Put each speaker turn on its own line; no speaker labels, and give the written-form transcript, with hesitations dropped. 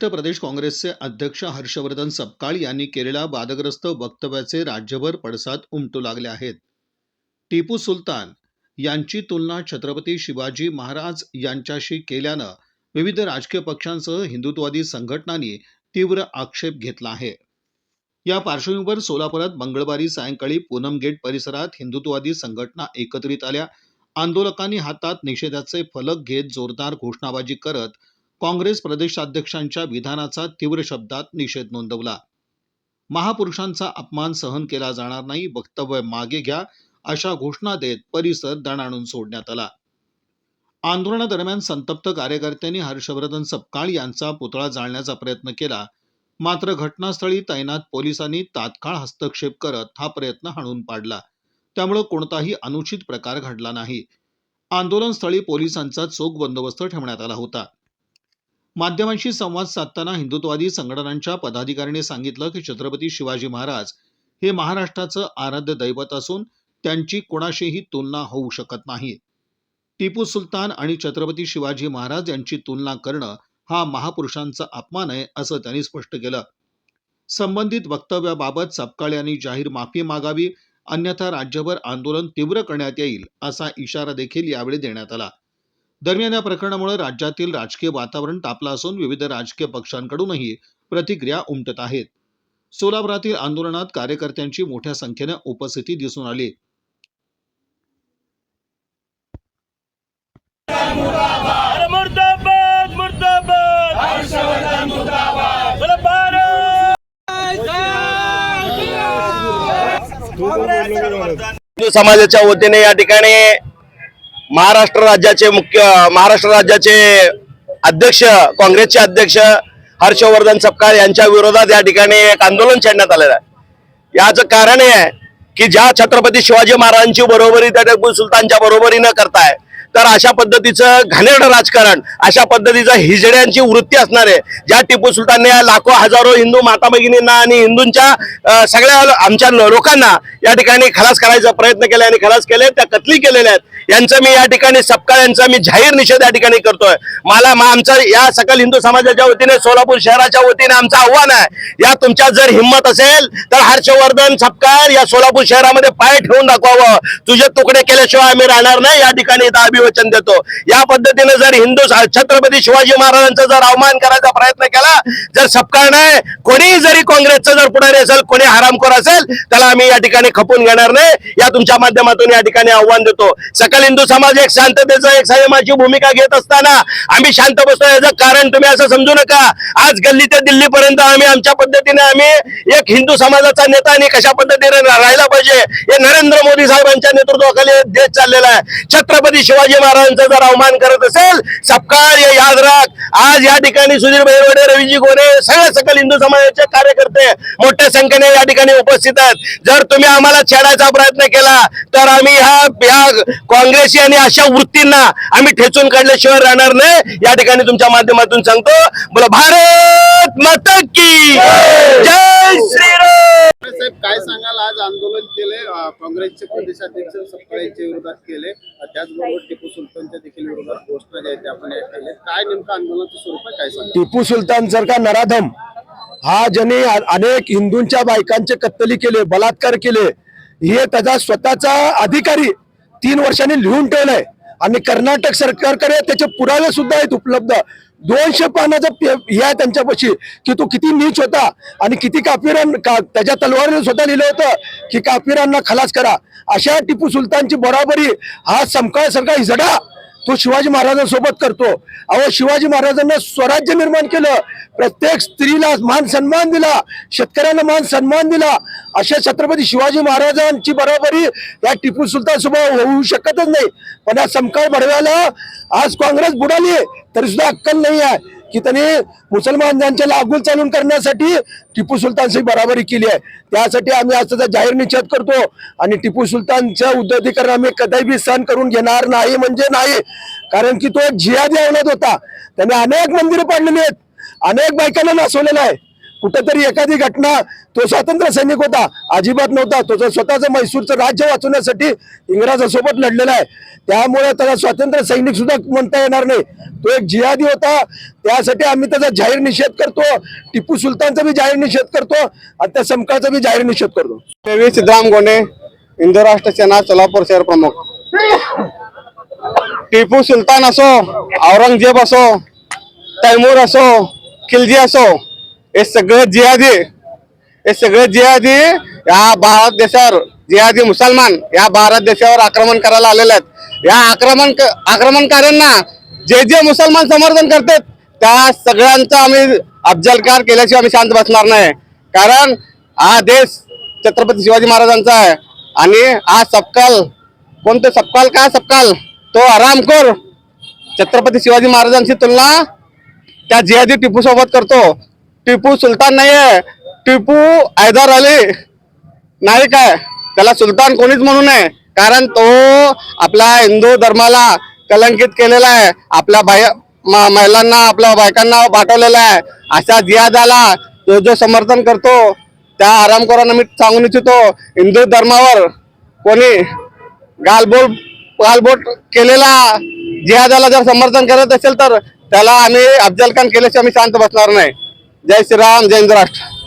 महाराष्ट्र प्रदेश काँग्रेसचे अध्यक्ष हर्षवर्धन सपकाळ यांनी केलेल्या वादग्रस्त वक्तव्याचे राज्यभर पडसाद उमटू लागले आहेत. टिपू सुलतान यांची तुलना छत्रपती शिवाजी महाराज यांच्याशी केल्यानं विविध राजकीय पक्षांसह हिंदुत्ववादी संघटनांनी तीव्र आक्षेप घेतला आहे. या पार्श्वभूमीवर सोलापुरात मंगळवारी सायंकाळी पूनम गेट परिसरात हिंदुत्ववादी संघटना एकत्रित आल्या. आंदोलकांनी हातात निषेधाचे फलक घेत जोरदार घोषणाबाजी करत काँग्रेस प्रदेशाध्यक्षांच्या विधानाचा तीव्र शब्दात निषेध नोंदवला. महापुरुषांचा अपमान सहन केला जाणार नाही, वक्तव्य मागे घ्या, अशा घोषणा देत परिसर दणाणून सोडण्यात आला. आंदोलनादरम्यान संतप्त कार्यकर्त्यांनी हर्षवर्धन सपकाळ यांचा पुतळा जाळण्याचा प्रयत्न केला. मात्र घटनास्थळी तैनात पोलिसांनी तात्काळ हस्तक्षेप करत हा प्रयत्न हाणून पाडला. त्यामुळे कोणताही अनुचित प्रकार घडला नाही. आंदोलनस्थळी पोलिसांचा चोख बंदोबस्त ठेवण्यात आला होता. माध्यमांशी संवाद साधताना हिंदुत्ववादी संघटनांच्या पदाधिकाऱ्यांनी सांगितलं की छत्रपती शिवाजी महाराज हे महाराष्ट्राचं आराध्य दैवत असून त्यांची कोणाशीही तुलना होऊ शकत नाही. टिपू सुलतान आणि छत्रपती शिवाजी महाराज यांची तुलना करणं हा महापुरुषांचा अपमान आहे, असं त्यांनी स्पष्ट केलं. संबंधित वक्तव्याबाबत सपकाळ यांनी जाहीर माफी मागावी, अन्यथा राज्यभर आंदोलन तीव्र करण्यात येईल, असा इशारा देखील यावेळी देण्यात आला. दरम्यान या प्रकरणामुळे राज्यातील राजकीय वातावरण तापलं असून विविध राजकीय पक्षांकडूनही प्रतिक्रिया उमटत आहेत. सोलापुरातील आंदोलनात कार्यकर्त्यांची मोठ्या संख्येने उपस्थिती दिसून आली.
मुर्दाबाद मुर्दाबाद हर्षवर्धन मुर्दाबाद बोला भारत
हिंदू समाजाच्या वतीने या ठिकाणी महाराष्ट्र राज्याचे अध्यक्ष काँग्रेसचे अध्यक्ष हर्षवर्धन सपकाळ यांच्या विरोधात या ठिकाणी एक आंदोलन छेडण्यात आलेलं आहे. याचं कारण हे आहे की ज्या छत्रपती शिवाजी महाराजांची बरोबरी त्या टिपू सुलतानच्या बरोबरी न करताय, तर अशा पद्धतीचं घाणेरडं राजकारण, अशा पद्धतीचं हिजड्यांची वृत्ती असणारे ज्या टिपू सुलतानने लाखो हजारो हिंदू माता भगिनींना आणि हिंदूंच्या सगळ्या आमच्या लोकांना या ठिकाणी खलास करायचा प्रयत्न केला आणि खलास केले, त्या कत्ली केलेल्या आहेत. यांचं मी या ठिकाणी सपकाळ यांचा मी जाहीर निषेध या ठिकाणी करतोय. आमचा या सकल हिंदू समाजाच्या वतीने सोलापूर शहराच्या वतीने आमचं आव्हान आहे, या तुमच्यात जर हिंमत असेल तर हर्षवर्धन सपकाळ या सोलापूर शहरामध्ये पाय ठेवून दाखवावं. तुझे तुकडे केल्याशिवाय आम्ही राहणार नाही, या ठिकाणी वचन देतो. या पद्धतीने जर हिंदू छत्रपती शिवाजी महाराजांचा जर अवमान करायचा प्रयत्न केला, जर सपकाळने कोणी जरी काँग्रेसचा जर पुढारी असेल, कोणी हरामखोर असेल, त्याला आम्ही या ठिकाणी खपून घेणार नाही, या तुमच्या माध्यमातून या ठिकाणी आव्हान देतो. सकल हिंदू समाज एक शांततेचं, एक संयमाची भूमिका घेत असताना आम्ही शांत बसतो. याचं कारण तुम्ही असं समजू नका. आज गल्ली ते दिल्लीपर्यंत आम्ही आमच्या पद्धतीने आम्ही एक हिंदू समाजाचा नेता आणि कशा पद्धतीने राहिला पाहिजे हे नरेंद्र मोदी साहेबांच्या नेतृत्वाखाली देश चाललेला आहे. छत्रपती शिवाजी महाराजांचा जर अवमान करत असेल सपकाळ, हे याद राख. आज या ठिकाणी सुधीर बैरवडे, रवीजी गोरे, सगळे सकल हिंदू समाजाचे कार्यकर्ते मोठ्या संख्येने या ठिकाणी उपस्थित आहेत. जर तुम्ही आम्हाला छेडायचा प्रयत्न केला तर आम्ही ह्या काँग्रेसी आणि अशा वृत्तींना आम्ही ठेचून काढल्याशिवाय राहणार नाही, या ठिकाणी तुमच्या माध्यमातून सांगतो. बोला भारत माता की जय श्रीराम.
साहेब, काय सांगाल? आज आंदोलन केले, काँग्रेसचे प्रदेशाध्यक्ष सपकाळच्या विरोधात केले, त्याचबरोबर टिपू सुलतानच्या देखील विरोधात घोषणा ज्या आहेत त्या आपण केले. काय नेमकं आंदोलनाचं स्वरूप आहे, काय सांगा?
टिपू सुलतान सारखा नराधम हा ज्याने अनेक हिंदूंच्या बायकांचे कत्तली केले, बलात्कार केले, हे त्याचा स्वतःचा अधिकारी 3 वर्षांनी लिहून ठेवलाय आणि कर्नाटक सरकारकडे त्याचे पुरावे सुद्धा आहेत उपलब्ध. 200 पानाचा हे आहे त्यांच्यापाशी की तो किती नीच होता आणि किती त्याच्या तलवारीने स्वतः लिहिलं होतं की काफिरांना खलास करा. अशा टिपू सुलतानची बरोबरी हा सपकाळ सारखा हिजडा तो शिवाजी महाराजांसोबत करतो. अहो, शिवाजी महाराजांना स्वराज्य निर्माण केलं, प्रत्येक स्त्रीला मान सन्मान दिला, शेतकऱ्यांना मान सन्मान दिला. अशा छत्रपती शिवाजी महाराजांची बरोबरी या टिपू सुलतान सोबत होऊ शकतच नाही. पण या सपकाळ बडव्याला आज काँग्रेस बुडाली तरी सुद्धा अक्कल नाही आहे की त्यांनी मुसलमानांच्या लागून चालून करण्यासाठी टिपू सुलतानची बरोबरी केली आहे. त्यासाठी आम्ही आज त्याचा जाहीर निषेध करतो आणि टिपू सुलतानच्या उद्धतीकरण आम्ही कधीही सहन करून घेणार नाही म्हणजे नाही. कारण की तो एक जिहादी औलाद होता. त्याने अनेक मंदिरं पाडलेली आहेत, अनेक बायकांना नाचवलेलं आहे. कुठेतरी एखादी घटना, तो स्वातंत्र्य सैनिक होता, अजिबात नव्हता. तो स्वतःचं म्हैसूरचं राज्य वाचवण्यासाठी इंग्रजांसोबत लढलेला आहे. त्यामुळे त्याला स्वातंत्र्य सैनिक सुद्धा म्हणता येणार नाही. तो एक जिहादी होता. त्यासाठी आम्ही त्याचा जाहीर निषेध करतो. टिपू सुलतानचा बी जाहीर निषेध करतो आणि त्या समकाळचा बी जाहीर निषेध करतो.
सिद्धराम गोंडे, हिंदू राष्ट्र सेना, सोलापूर शहर प्रमुख. टिपू सुलतान असो, औरंगजेब असो, तैमूर असो, खिलजी असो, हे सगळे जिहादी या भारत देशावर, जिहादी मुसलमान या भारत देशावर आक्रमण करायला आलेले आहेत. या आक्रमणकार्यांना जे मुसलमान समर्थन करतात त्या सगळ्यांचा आम्ही अफजलकार केल्याशिवाय आम्ही शांत बसणार नाही. कारण हा देश छत्रपती शिवाजी महाराजांचा आहे आणि हा सबकाल, कोणते सबकाल, काय सबकाल, तो हरामखोर छत्रपती शिवाजी महाराजांची तुलना त्या जिहादी टिपू सोबत करतो. टिपू सुलतान नाही आहे, टिपू हैदर अली नाही, काय त्याला सुलतान कोणीच म्हणू नये. कारण तो आपल्या हिंदू धर्माला कलंकित केलेला आहे, आपल्या महिलांना, आपल्या बायकांना पाठवलेला आहे. अशा जिहादाला जो समर्थन करतो त्या आरामखोरांना मी सांगून इच्छितो, हिंदू धर्मावर कोणी गालबोट केलेला जिहादाला जर समर्थन करत असेल तर त्याला आम्ही अफजल खान केल्याशिवाय आम्ही शांत बसणार नाही. जय श्रीराम, जय हिंद राष्ट्र.